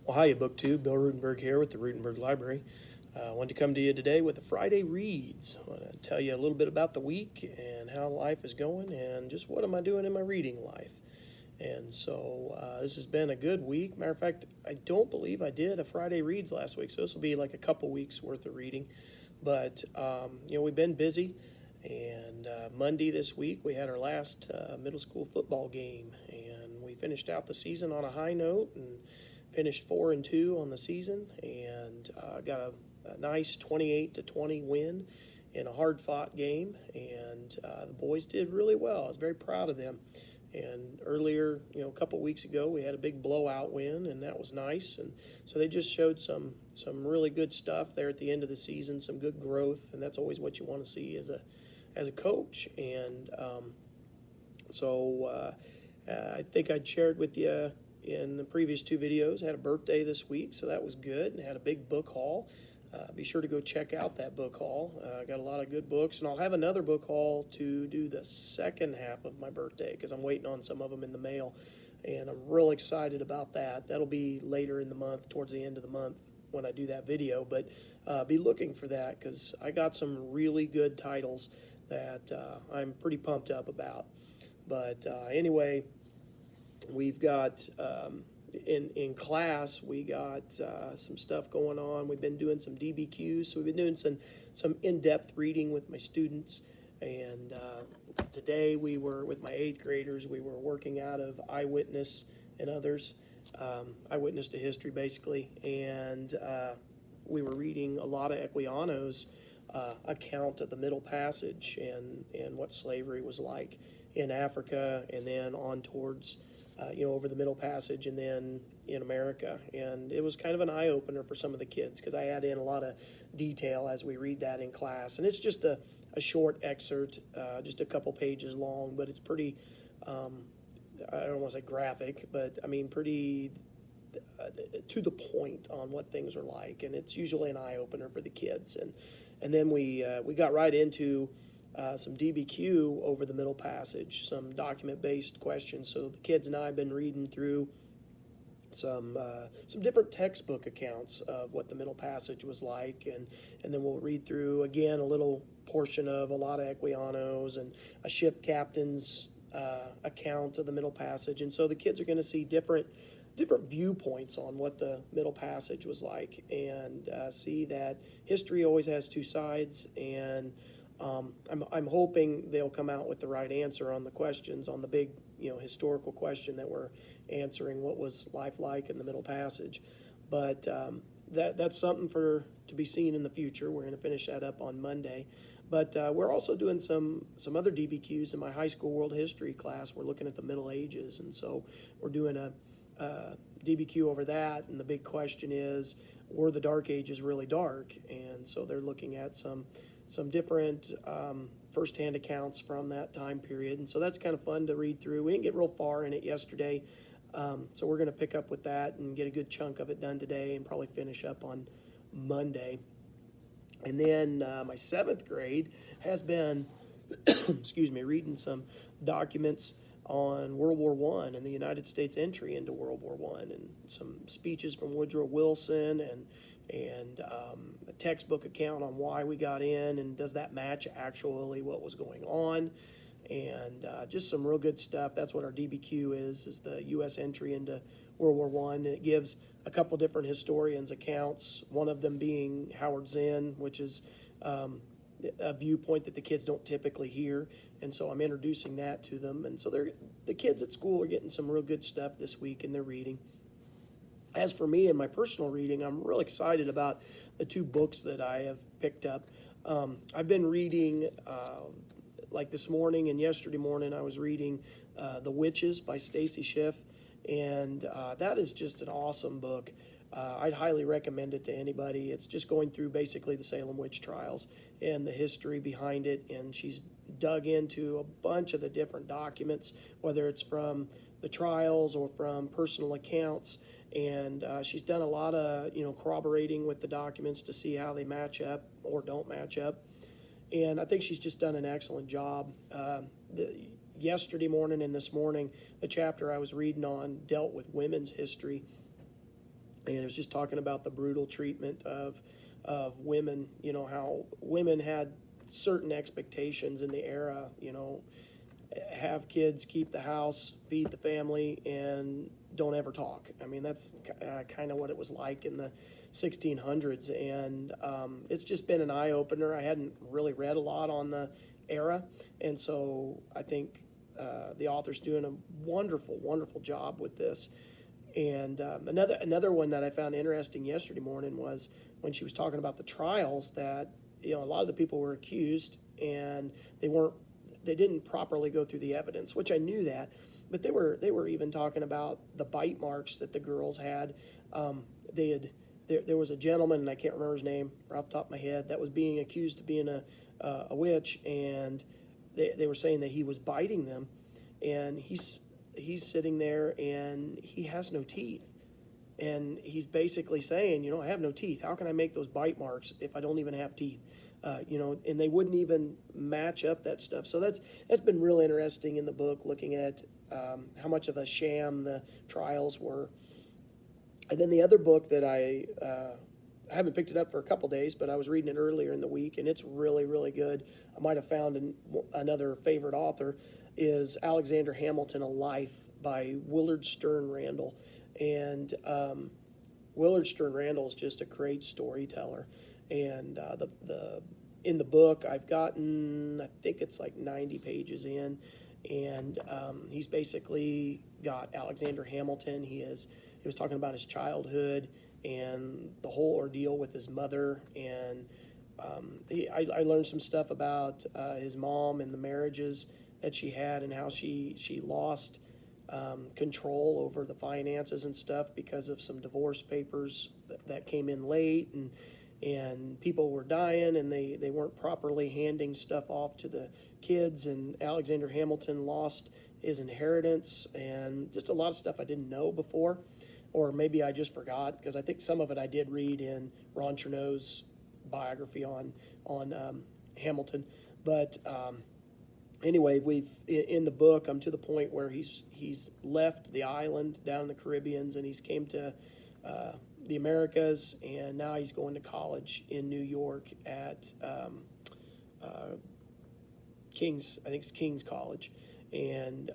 Well, hiya, BookTube. Bill Ruttenberg here with the Ruttenberg Library. I wanted to come to you today with the Friday Reads. I want to tell you a little bit about the week and how life is going and just what am I doing in my reading life. And so this has been a good week. Matter of fact, I don't believe I did a Friday Reads last week, so this will be like a couple weeks worth of reading. But, we've been busy. And Monday this week, we had our last middle school football game, and we finished out the season on a high note and finished 4-2 on the season, and got a nice 28-20 win in a hard-fought game. And the boys did really well. I was very proud of them. And earlier, a couple weeks ago, we had a big blowout win, and that was nice. And so they just showed some really good stuff there at the end of the season, some good growth, and that's always what you want to see as a coach. And I think I'd shared with you in the previous two videos. I had a birthday this week, so that was good, and had a big book haul. Be sure to go check out that book haul. I got a lot of good books, and I'll have another book haul to do the second half of my birthday because I'm waiting on some of them in the mail, and I'm real excited about that. That'll be later in the month, towards the end of the month when I do that video, but be looking for that because I got some really good titles that I'm pretty pumped up about. But anyway, we've got in class, we got some stuff going on. We've been doing some DBQs, so we've been doing some in-depth reading with my students. And today we were, with my 8th graders, we were working out of Eyewitness and others, Eyewitness to History, basically. And we were reading a lot of Equiano's account of the Middle Passage and what slavery was like in Africa, and then on towards over the Middle Passage and then in America. And it was kind of an eye-opener for some of the kids because I add in a lot of detail as we read that in class. And it's just a short excerpt, just a couple pages long, but it's pretty, I don't want to say graphic, but I mean pretty to the point on what things are like. And it's usually an eye-opener for the kids. And then we got right into some DBQ over the Middle Passage, some document-based questions. So the kids and I have been reading through some different textbook accounts of what the Middle Passage was like, and then we'll read through again a little portion of a lot of Equiano's and a ship captain's account of the Middle Passage. And so the kids are going to see different viewpoints on what the Middle Passage was like, and see that history always has two sides. And I'm hoping they'll come out with the right answer on the questions, on the big, historical question that we're answering, what was life like in the Middle Passage. But that's something to be seen in the future. We're going to finish that up on Monday. But we're also doing some other DBQs in my high school world history class. We're looking at the Middle Ages, and so we're doing a DBQ over that. And the big question is, were the Dark Ages really dark? And so they're looking at some different firsthand accounts from that time period. And so that's kind of fun to read through. We didn't get real far in it yesterday, so we're going to pick up with that and get a good chunk of it done today and probably finish up on Monday. And then my 7th grade has been, reading some documents on World War I and the United States entry into World War I, and some speeches from Woodrow Wilson and a textbook account on why we got in and does that match actually what was going on, and just some real good stuff. That's what our DBQ is the U.S. entry into World War I, and it gives a couple different historians' accounts, one of them being Howard Zinn, which is a viewpoint that the kids don't typically hear, and so I'm introducing that to them. And so the kids at school are getting some real good stuff this week in their reading. As for me and my personal reading, I'm real excited about the 2 books that I have picked up. I've been reading, like this morning and yesterday morning, I was reading The Witches by Stacey Schiff, and that is just an awesome book. I'd highly recommend it to anybody. It's just going through basically the Salem witch trials and the history behind it, and she's dug into a bunch of the different documents, whether it's from the trials or from personal accounts. And she's done a lot of corroborating with the documents to see how they match up or don't match up. And I think she's just done an excellent job. Yesterday morning and this morning, the chapter I was reading on dealt with women's history. and it was just talking about the brutal treatment of women. You know, how women had certain expectations in the era. You know, have kids, keep the house, feed the family, and don't ever talk. I mean, that's kind of what it was like in the 1600s, and it's just been an eye-opener. I hadn't really read a lot on the era, and so I think the author's doing a wonderful, wonderful job with this. And another one that I found interesting yesterday morning was when she was talking about the trials, that, you know, a lot of the people were accused and they didn't properly go through the evidence, which I knew that, but they were even talking about the bite marks that the girls had. There was a gentleman, and I can't remember his name off the top of my head, that was being accused of being a witch, and they were saying that he was biting them, and he's sitting there and he has no teeth, and he's basically saying, you know, I have no teeth. How can I make those bite marks if I don't even have teeth? You know, and they wouldn't even match up that stuff. So that's been real interesting in the book, looking at how much of a sham the trials were. And then the other book that I haven't picked it up for a couple days, but I was reading it earlier in the week, and it's really, really good. I might have found another favorite author, is Alexander Hamilton, A Life by Willard Sterne Randall. And Willard Sterne Randall is just a great storyteller. And in the book, I've gotten, I think it's like 90 pages in, and he's basically got Alexander Hamilton. He was talking about his childhood and the whole ordeal with his mother, and I learned some stuff about his mom and the marriages that she had, and how she lost control over the finances and stuff because of some divorce papers that came in late, and people were dying, and they weren't properly handing stuff off to the kids, and Alexander Hamilton lost his inheritance, and just a lot of stuff I didn't know before, or maybe I just forgot, because I think some of it I did read in Ron Chernow's biography on Hamilton. But anyway, in the book, I'm to the point where he's left the island down in the Caribbeans, and he's came to the Americas, and now he's going to college in New York at King's, I think it's King's College, and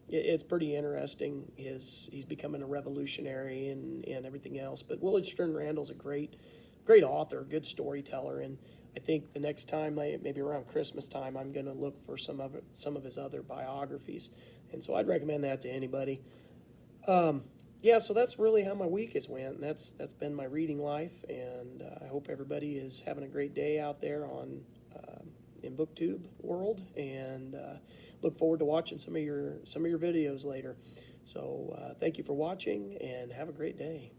it's pretty interesting. He's becoming a revolutionary and everything else. But Willard Sterne Randall's a great author, good storyteller, and I think the next time, maybe around Christmas time, I'm going to look for some of his other biographies, and so I'd recommend that to anybody. Yeah, so that's really how my week has went. That's been my reading life, and I hope everybody is having a great day out there in BookTube world, and look forward to watching some of your videos later. So thank you for watching, and have a great day.